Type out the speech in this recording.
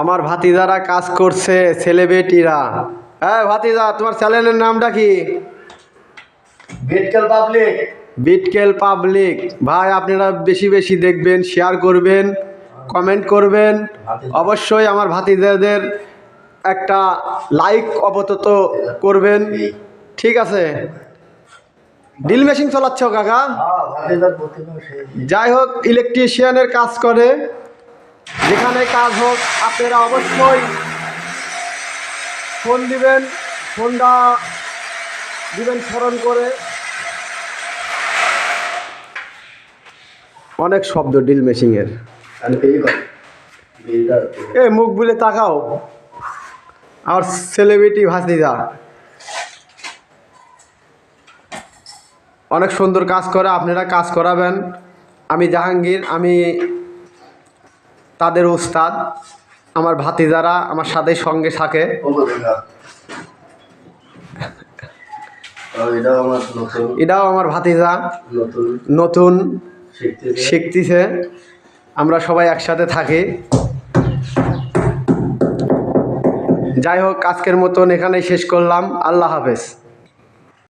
আমার ভাতিজারা কাজ করছে, সেলিব্রিটিরা। হ্যাঁ ভাতিজা, তোমার চ্যানেলের নামটা কি? বিটকেল পাবলিক। বিটকেল পাবলিক। ভাই আপনারা বেশি বেশি দেখবেন, শেয়ার করবেন, কমেন্ট করবেন। অবশ্যই আমার ভাতিজাদের একটা লাইক আপাতত করবেন, ঠিক আছে? ড্রিল মেশিন চালাচ্ছ কাকা? যাই হোক, ইলেকট্রিশিয়ানের কাজ করে, যেখানে কাজ হোক আপনারা অবশ্যই ফোন দিবেন, ফোনটা দিবেন স্মরণ করে। অনেক শব্দ ড্রিল মেশিনের। এ মুখ বুলে তাকাও, আর সেলিব্রিটি ভাতিজা অনেক সুন্দর কাজ করে, আপনারা কাজ করাবেন। আমি জাহাঙ্গীর, আমি তাদের উস্তাদ। আমার ভাতিজারা আমার সাথে সঙ্গে থাকে। এটাও আমার ভাতিজা, নতুন শিখতেছে। আমরা সবাই একসাথে থাকি। যাই হোক, আজকের মতন এখানেই শেষ করলাম। আল্লাহ হাফেজ।